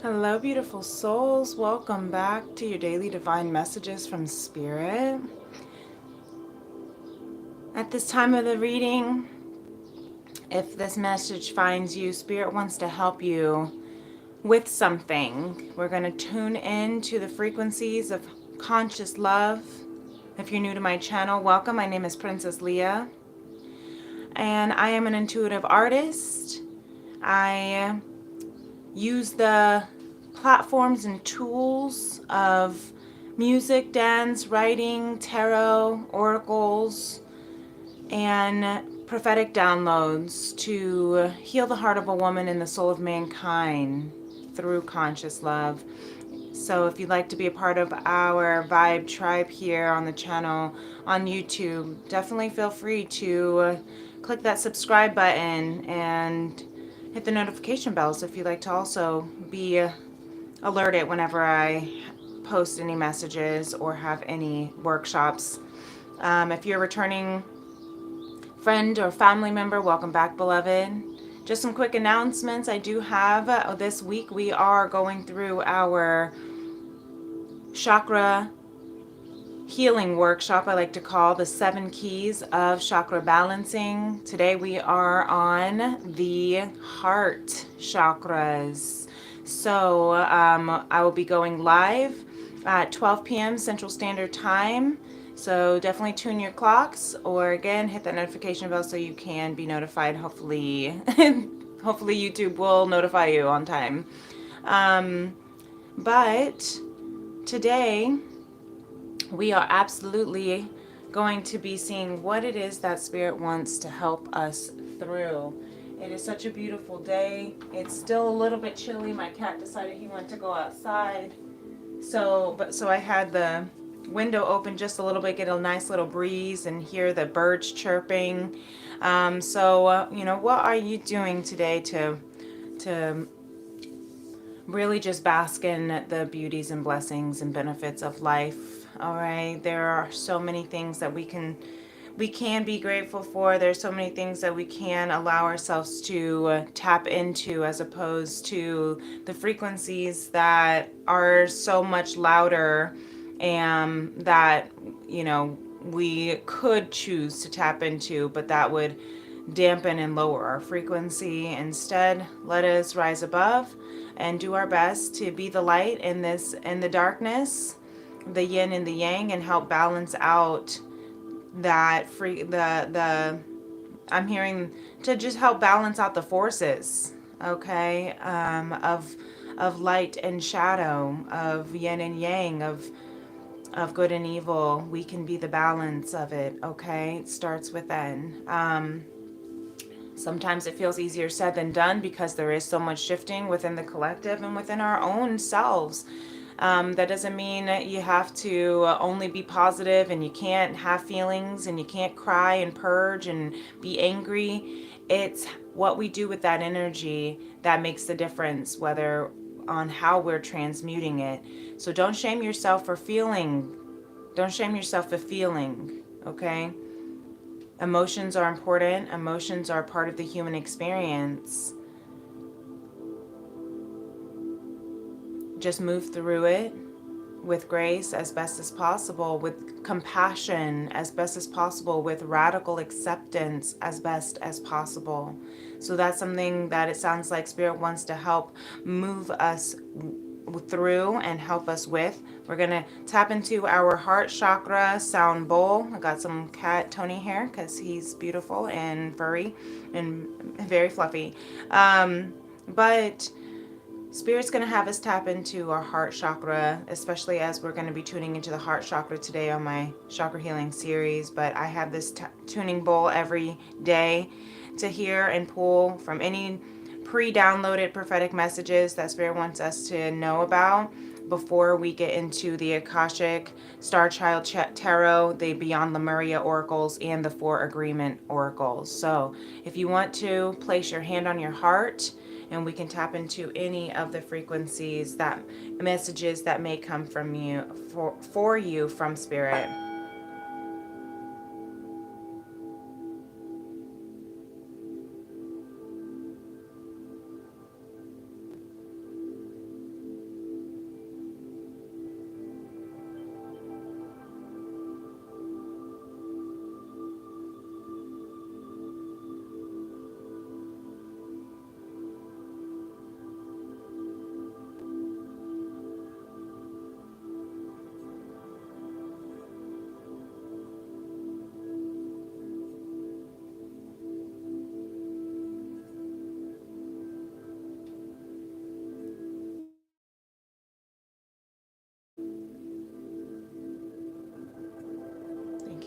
Hello, beautiful souls. Welcome back to your daily divine messages from Spirit. At this time of the reading, if this message finds you, Spirit wants to help you with something. We're going to tune in to the frequencies of conscious love. If you're new to my channel, welcome. My name is Princess Leah, and I am an intuitive artist. I use the platforms and tools of music, dance, writing, tarot, oracles, and prophetic downloads to heal the heart of a woman and the soul of mankind through conscious love. So if you'd like to be a part of our vibe tribe here on the channel on YouTube, definitely feel free to click that subscribe button and hit the notification bell. So if you'd like to also be alerted whenever I post any messages or have any workshops. If you're a returning friend or family member, welcome back, beloved. Just some quick announcements. I do have this week we are going through our chakra healing workshop, I like to call the 7 keys of chakra balancing. Today we are on the heart chakras. So I will be going live at 12 p.m. Central Standard Time. So definitely tune your clocks, or again, hit that notification bell so you can be notified. Hopefully, hopefully YouTube will notify you on time. But today, we are absolutely going to be seeing what it is that Spirit wants to help us through. It is such a beautiful day. It's still a little bit chilly. My cat decided he wanted to go outside. So I had the window open just a little bit, get a nice little breeze and hear the birds chirping. What are you doing today to really just bask in the beauties and blessings and benefits of life? All right, there are so many things that we can be grateful for. There's so many things that we can allow ourselves to tap into, as opposed to the frequencies that are so much louder and that we could choose to tap into, but that would dampen and lower our frequency. Instead, let us rise above and do our best to be the light in the darkness, the yin and the yang, and help balance out that I'm hearing, to just help balance out the forces, okay, of light and shadow, of yin and yang, of good and evil. We can be the balance of it, okay? It starts within. Sometimes it feels easier said than done because there is so much shifting within the collective and within our own selves. That doesn't mean that you have to only be positive and you can't have feelings and you can't cry and purge and be angry. It's what we do with that energy that makes the difference, whether on how we're transmuting it. So don't shame yourself for feeling. Don't shame yourself for feeling, okay? Emotions are important. Emotions are part of the human experience. Just move through it with grace as best as possible, with compassion as best as possible, with radical acceptance as best as possible. So that's something that it sounds like Spirit wants to help move us through and help us with. We're going to tap into our heart chakra sound bowl. I got some cat Tony hair because he's beautiful and furry and very fluffy. But Spirit's going to have us tap into our heart chakra, especially as we're going to be tuning into the heart chakra today on my chakra healing series. But I have this tuning bowl every day to hear and pull from any pre-downloaded prophetic messages that Spirit wants us to know about before we get into the Akashic, Star Child Tarot, the Beyond Lemuria oracles, and the 4 Agreement oracles. So if you want to place your hand on your heart, and we can tap into any of the frequencies, that messages that may come from you, for you from Spirit.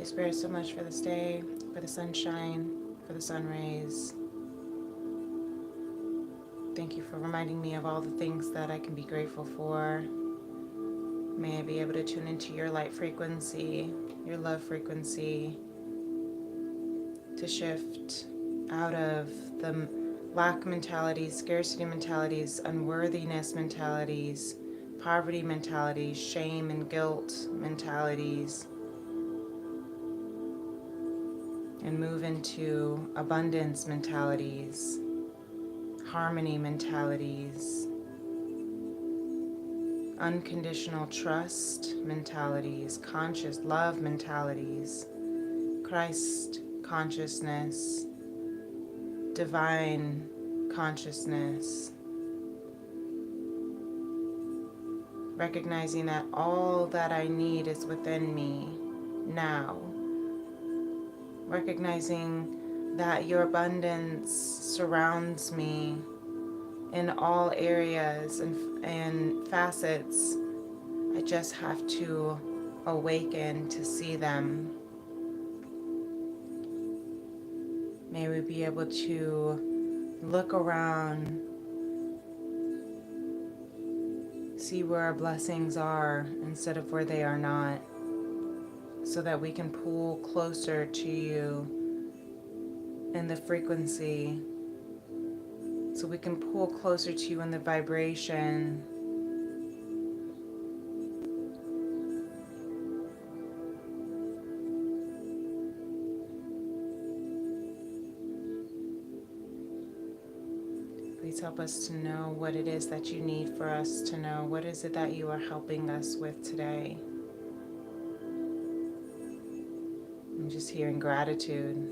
Spirit, so much for this day, for the sunshine, for the sun rays. Thank you for reminding me of all the things that I can be grateful for. May I be able to tune into your light frequency, your love frequency, to shift out of the lack mentalities, scarcity mentalities, unworthiness mentalities, poverty mentalities, shame and guilt mentalities, and move into abundance mentalities, harmony mentalities, unconditional trust mentalities, conscious love mentalities, Christ consciousness, divine consciousness, recognizing that all that I need is within me now, recognizing that your abundance surrounds me in all areas and facets. I just have to awaken to see them. May we be able to look around, see where our blessings are instead of where they are not, so that we can pull closer to you in the frequency, so we can pull closer to you in the vibration. Please help us to know what it is that you need for us to know. What is it that you are helping us with today? I'm just hearing gratitude,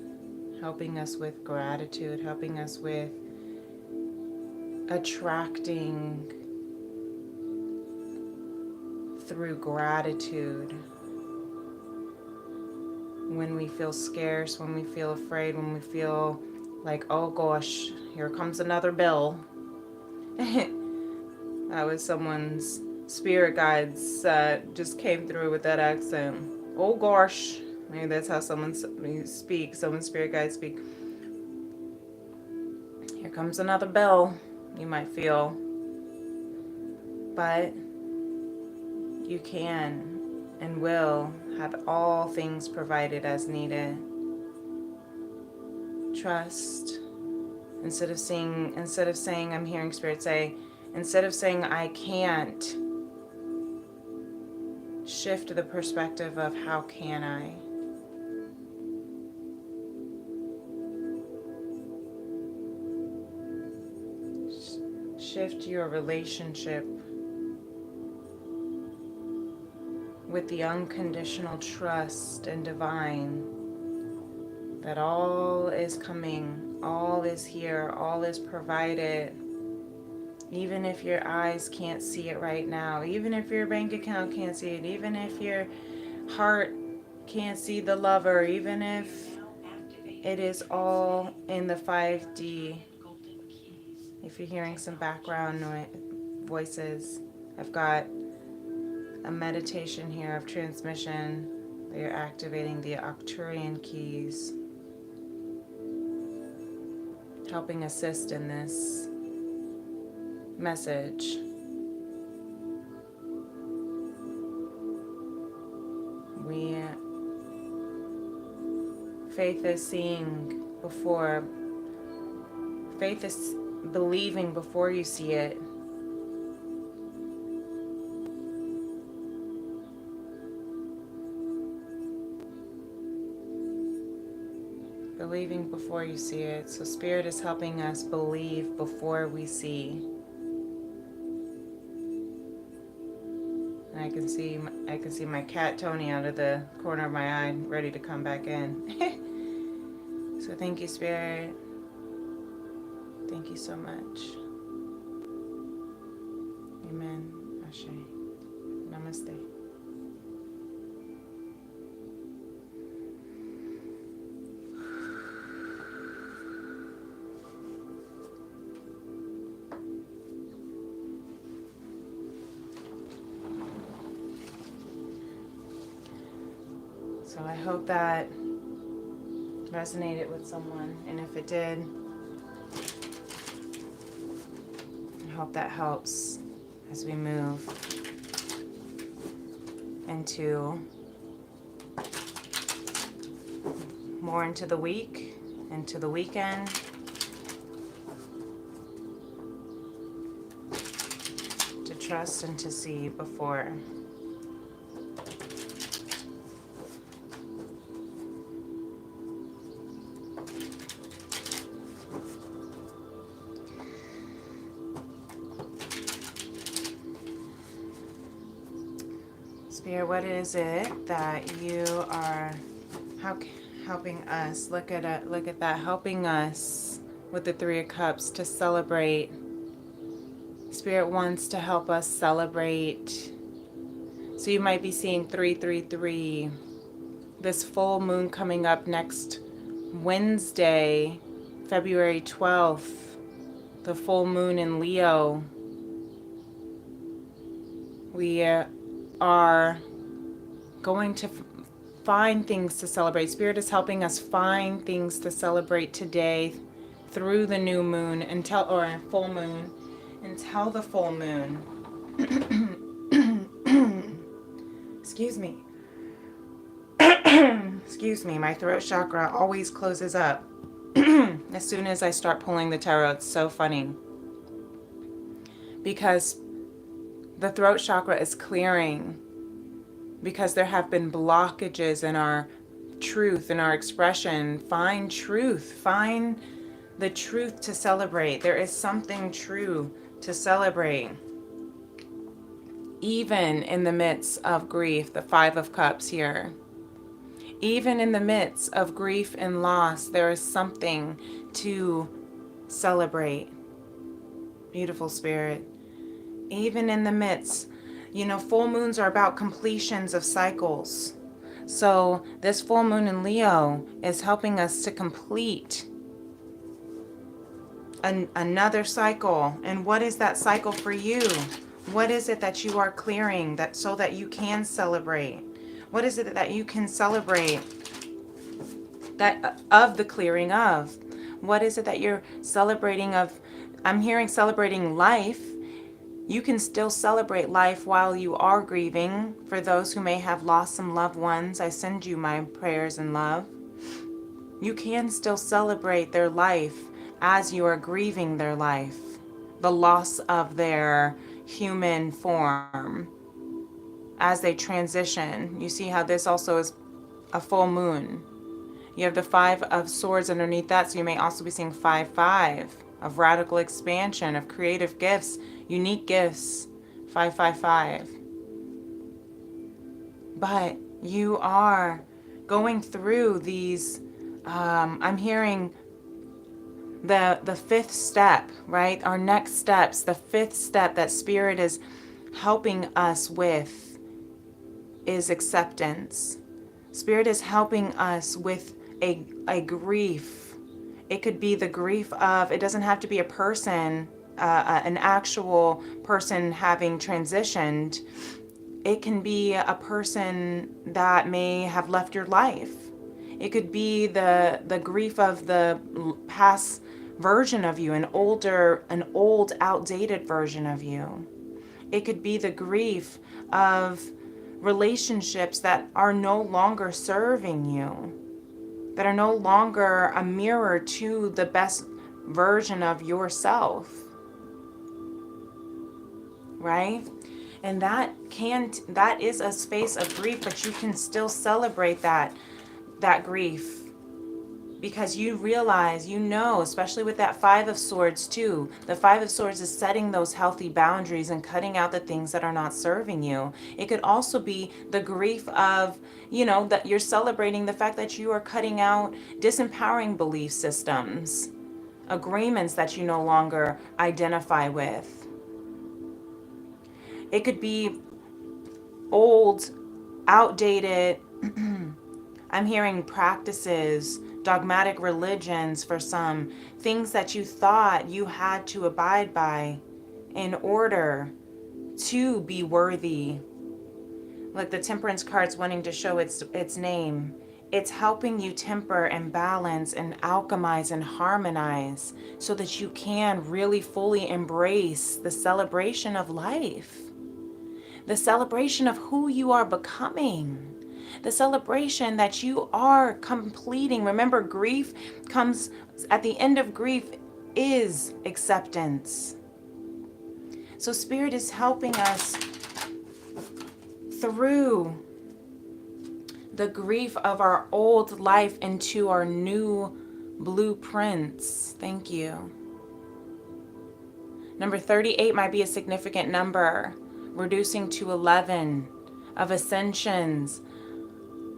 helping us with gratitude, helping us with attracting through gratitude. When we feel scarce, when we feel afraid, when we feel like, oh gosh, here comes another bill. That was someone's spirit guides just came through with that accent. Oh gosh. Maybe that's how someone's spirit guides speak. Here comes another bill, you might feel. But you can and will have all things provided as needed. Trust. Instead of saying, I'm hearing Spirit say, instead of saying I can't, shift the perspective of how can I? Shift your relationship with the unconditional trust and divine that all is coming, all is here, all is provided. Even if your eyes can't see it right now, even if your bank account can't see it, even if your heart can't see the lover, even if it is all in the 5D. If you're hearing some background voices, I've got a meditation here of transmission. You're activating the Arcturian keys, helping assist in this message. Faith is seeing before, faith is believing before you see it. Believing before you see it. So Spirit is helping us believe before we see. And I can see my cat Tony out of the corner of my eye, ready to come back in. So thank you, Spirit. Thank you so much. Amen. Ashe. Namaste. So I hope that resonated with someone, and if it did, I hope that helps as we move into more into the week, into the weekend. To trust and to see before. Spirit, what is it that you are helping us? Look at that, helping us with the Three of Cups to celebrate. Spirit wants to help us celebrate. So you might be seeing 333. This full moon coming up next Wednesday, February 12th. The full moon in Leo. We are going to find things to celebrate. Spirit is helping us find things to celebrate today through the new moon or full moon until the full moon. Excuse me. Excuse me, my throat chakra always closes up as soon as I start pulling the tarot. It's so funny. Because the throat chakra is clearing, because there have been blockages in our truth, in our expression. Find truth. Find the truth to celebrate. There is something true to celebrate. Even in the midst of grief, the Five of Cups here. Even in the midst of grief and loss, there is something to celebrate. Beautiful, Spirit. Even in the midst, full moons are about completions of cycles. So this full moon in Leo is helping us to complete another cycle. And what is that cycle for you? What is it that you are clearing so that you can celebrate? What is it that you can celebrate of the clearing of? What is it that you're celebrating of? I'm hearing celebrating life. You can still celebrate life while you are grieving. For those who may have lost some loved ones, I send you my prayers and love. You can still celebrate their life as you are grieving their life, the loss of their human form as they transition. You see how this also is a full moon. You have the Five of Swords underneath that, so you may also be seeing 5-5 of radical expansion, of creative gifts, unique gifts, 5-5-5. But you are going through these, I'm hearing the fifth step, right? Our next steps, the fifth step that Spirit is helping us with is acceptance. Spirit is helping us with a grief. It could be the grief of, it doesn't have to be a person, an actual person having transitioned. It can be a person that may have left your life. It could be the grief of the past version of you, an old, outdated version of you. It could be the grief of relationships that are no longer serving you, that are no longer a mirror to the best version of yourself, right? And that is a space of grief, but you can still celebrate that grief, because you realize, especially with that Five of Swords too, the Five of Swords is setting those healthy boundaries and cutting out the things that are not serving you. It could also be the grief of, that you're celebrating the fact that you are cutting out disempowering belief systems, agreements that you no longer identify with. It could be old, outdated, I'm hearing practices, dogmatic religions for some, things that you thought you had to abide by in order to be worthy. Like the temperance card's wanting to show its name. It's helping you temper and balance and alchemize and harmonize so that you can really fully embrace the celebration of life, the celebration of who you are becoming, the celebration that you are completing. Remember, grief comes at the end of grief is acceptance. So Spirit is helping us through the grief of our old life into our new blueprints. Thank you. Number 38 might be a significant number, reducing to 11 of ascensions,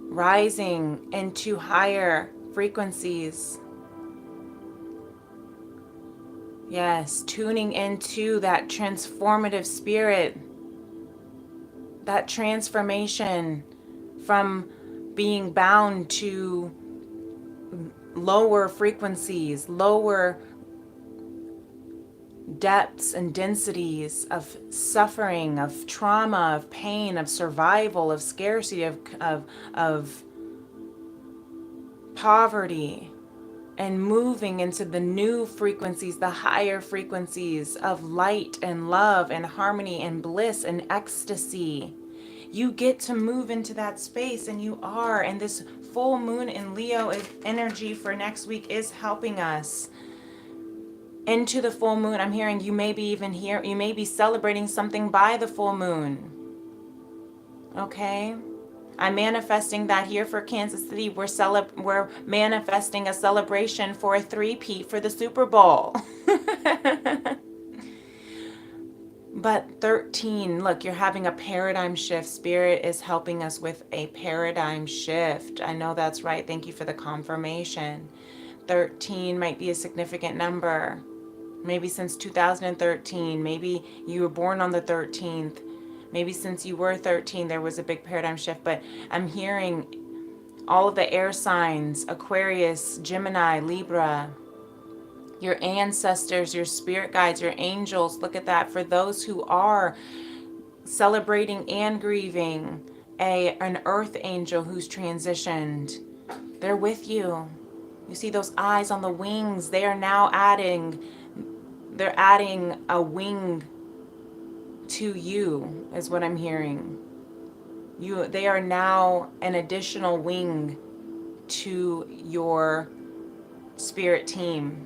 rising into higher frequencies. Yes, tuning into that transformative spirit, that transformation from being bound to lower frequencies, lower depths and densities of suffering, of trauma, of pain, of survival, of scarcity, of poverty, and moving into the new frequencies, the higher frequencies of light and love and harmony and bliss and ecstasy. You get to move into that space, and you are. And this full moon in Leo energy for next week is helping us into the full moon. I'm hearing you may be even here. You may be celebrating something by the full moon. Okay? I'm manifesting that here for Kansas City. We're manifesting a celebration for a three-peat for the Super Bowl. But 13, look, you're having a paradigm shift. Spirit is helping us with a paradigm shift. I know that's right. Thank you for the confirmation. 13 might be a significant number. Maybe since 2013. Maybe you were born on the 13th. Maybe since you were 13, there was a big paradigm shift. But I'm hearing all of the air signs, Aquarius, Gemini, Libra, your ancestors, your spirit guides, your angels. Look at that. For those who are celebrating and grieving, an earth angel who's transitioned, they're with you. You see those eyes on the wings. They're adding a wing to you, is what I'm hearing. They are now an additional wing to your spirit team.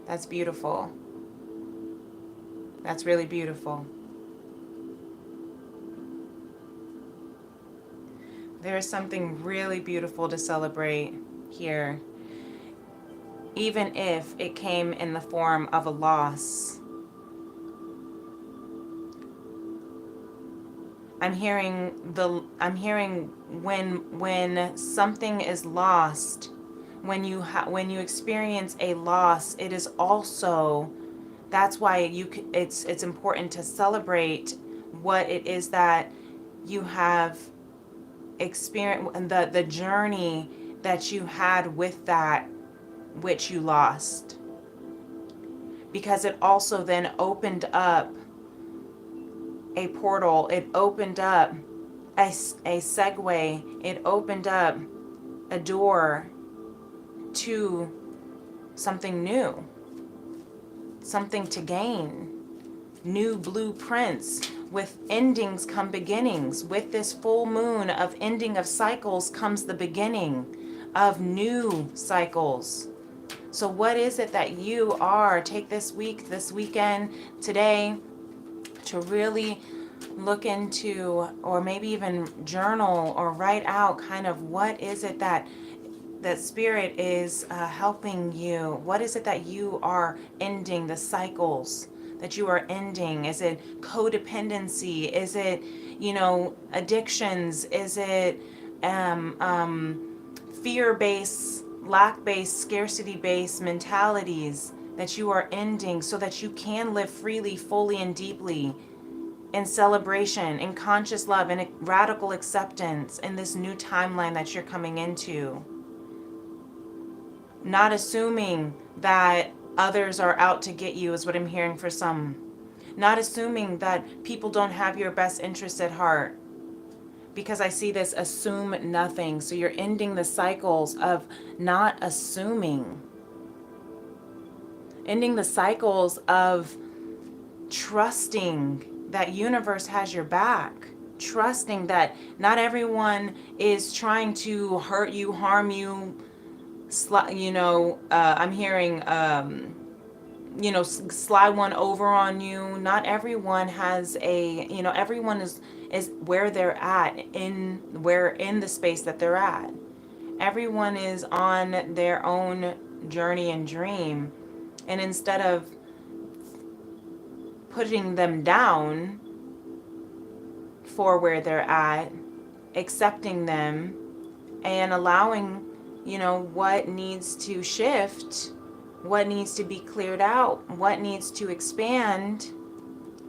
That's beautiful. That's really beautiful. There is something really beautiful to celebrate here, even if it came in the form of a loss. I'm hearing when something is lost, when you experience a loss, it is also, that's why it's important to celebrate what it is that you have experienced, the journey that you had with that which you lost, because it also then opened up a portal. It opened up a segue. It opened up a door to something new, something to gain, new blueprints. With endings come beginnings. With this full moon of ending of cycles comes the beginning of new cycles. So what is it that you are? Take this weekend, today, to really look into, or maybe even journal or write out kind of what is it that Spirit is helping you. What is it that you are ending, the cycles that you are ending? Is it codependency? Is it, addictions? Is it fear-based, lack-based, scarcity-based mentalities that you are ending so that you can live freely, fully, and deeply in celebration, in conscious love, in radical acceptance in this new timeline that you're coming into? Not assuming that others are out to get you is what I'm hearing for some. Not assuming that people don't have your best interest at heart. because I see this assume nothing. So you're ending the cycles of not assuming, ending the cycles of trusting that universe has your back, trusting that not everyone is trying to hurt you, harm you, I'm hearing, slide one over on you. Not everyone has everyone is where they're at, in the space that they're at. Everyone is on their own journey and dream. And instead of putting them down for where they're at, accepting them and allowing, what needs to shift, what needs to be cleared out, what needs to expand.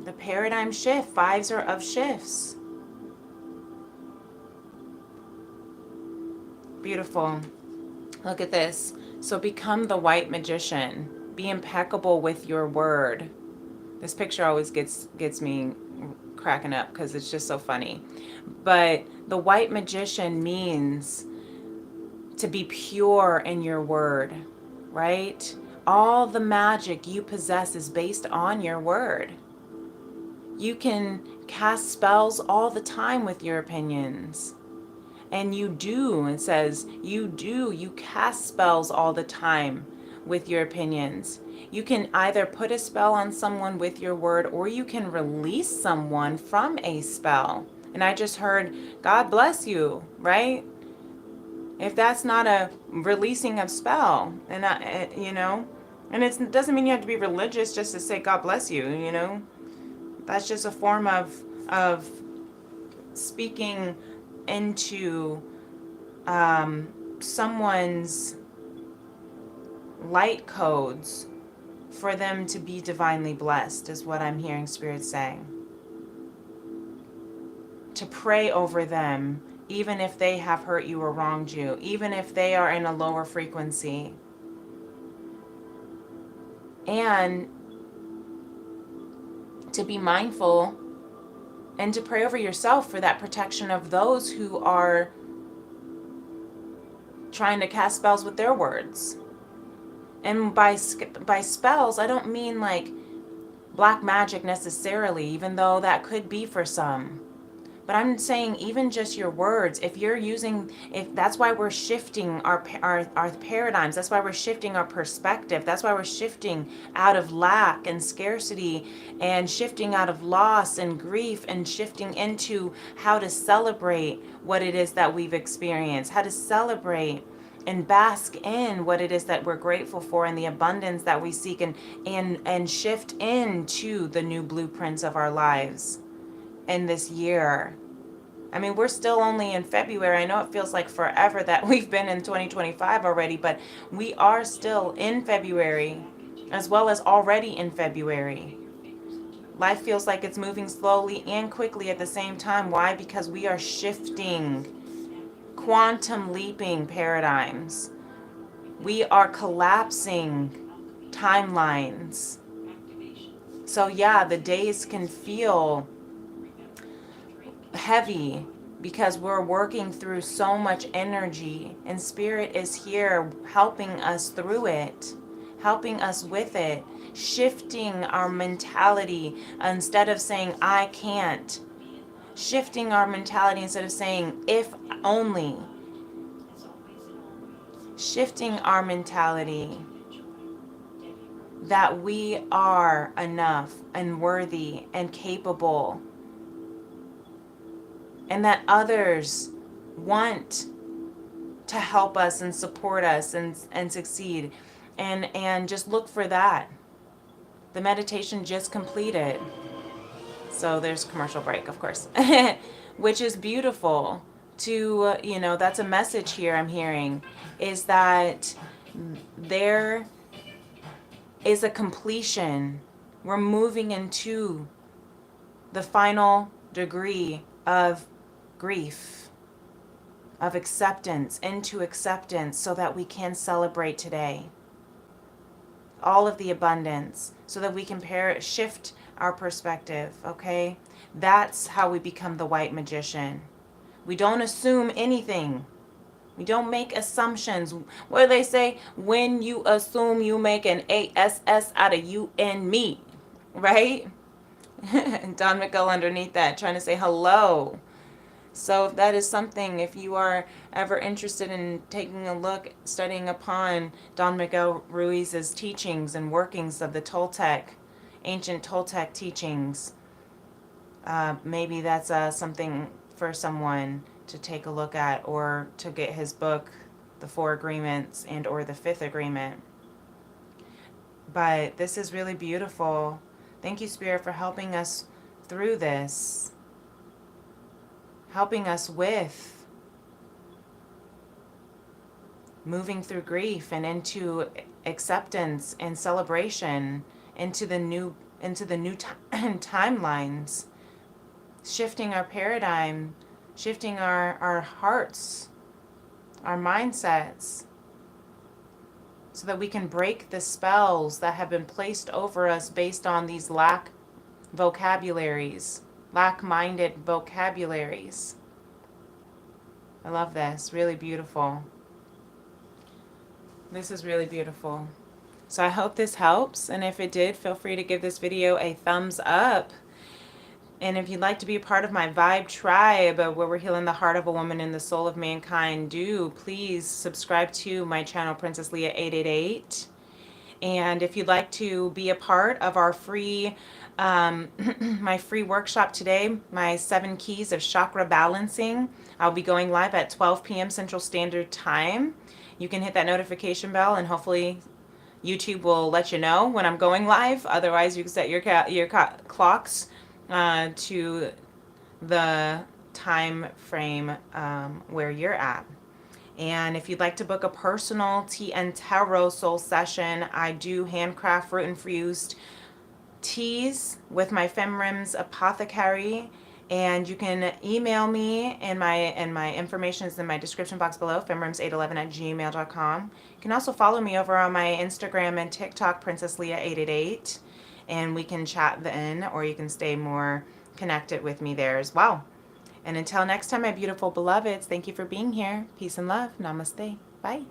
The paradigm shift, fives are of shifts. Beautiful. Look at this. So become the white magician. Be impeccable with your word. This picture always gets me cracking up because it's just so funny. But the white magician means to be pure in your word, right? All the magic you possess is based on your word. You can cast spells all the time with your opinions. And you do, it says, you cast spells all the time with your opinions. You can either put a spell on someone with your word, or you can release someone from a spell. And I just heard, God bless you, right? If that's not a releasing of spell, and and it doesn't mean you have to be religious just to say God bless you, That's just a form of speaking into someone's light codes for them to be divinely blessed, is what I'm hearing Spirit saying. To pray over them, even if they have hurt you or wronged you, even if they are in a lower frequency. And to be mindful and to pray over yourself for that protection of those who are trying to cast spells with their words. And by spells, I don't mean like black magic necessarily, even though that could be for some. But I'm saying even just your words, if that's why we're shifting our paradigms, that's why we're shifting our perspective, that's why we're shifting out of lack and scarcity, and shifting out of loss and grief, and shifting into how to celebrate what it is that we've experienced, how to celebrate and bask in what it is that we're grateful for and the abundance that we seek, and shift into the new blueprints of our lives in this year. I mean, we're still only in February. I know it feels like forever that we've been in 2025 already, but we are still in February, as well as already in February. Life feels like it's moving slowly and quickly at the same time. Why? Because we are shifting, quantum leaping paradigms. We are collapsing timelines. So yeah, the days can feel heavy because we're working through so much energy, and Spirit is here helping us through it, helping us with it, shifting our mentality. Instead of saying I can't, shifting our mentality instead of saying if only, shifting our mentality that we are enough and worthy and capable, and that others want to help us and support us and succeed. And just look for that. The meditation just completed. So there's a commercial break, of course, which is beautiful. That's a message here I'm hearing, is that there is a completion. We're moving into the final degree of grief, of acceptance, into acceptance, so that we can celebrate today all of the abundance, so that we can shift our perspective. Okay, that's how we become the white magician. We don't assume anything. We don't make assumptions. What do they say? When you assume, you make an ASS out of you and me, right? And Don McGill underneath that trying to say hello. So that is something, if you are ever interested in taking a look, studying upon Don Miguel Ruiz's teachings and workings of the Toltec, ancient Toltec teachings, maybe that's something for someone to take a look at, or to get his book, The Four Agreements and or The Fifth Agreement. But this is really beautiful. Thank you, Spirit, for helping us through this. Helping us with moving through grief and into acceptance and celebration, into the new timelines, shifting our paradigm, shifting our hearts, our mindsets, so that we can break the spells that have been placed over us based on these lack-minded vocabularies. I love this. Really beautiful. This is really beautiful. So I hope this helps, and if it did, feel free to give this video a thumbs up. And if you'd like to be a part of my Vibe Tribe, where we're healing the heart of a woman and the soul of mankind, please subscribe to my channel, Princess Leah 888. And if you'd like to be a part of our free, my free workshop today, my 7 keys of chakra balancing, I'll be going live at 12 p.m. Central Standard Time. You can hit that notification bell, and hopefully YouTube will let you know when I'm going live. Otherwise, you can set your clocks to the time frame where you're at. And if you'd like to book a personal Tea+Tarot soul session, I do handcraft root infused teas with my FemRems apothecary, and you can email me, and my information is in my description box below, femrems811@gmail.com. You can also follow me over on my Instagram and TikTok, Princess Leah 888, and we can chat then, or you can stay more connected with me there as well. And until next time, my beautiful beloveds, thank you for being here. Peace and love. Namaste. Bye.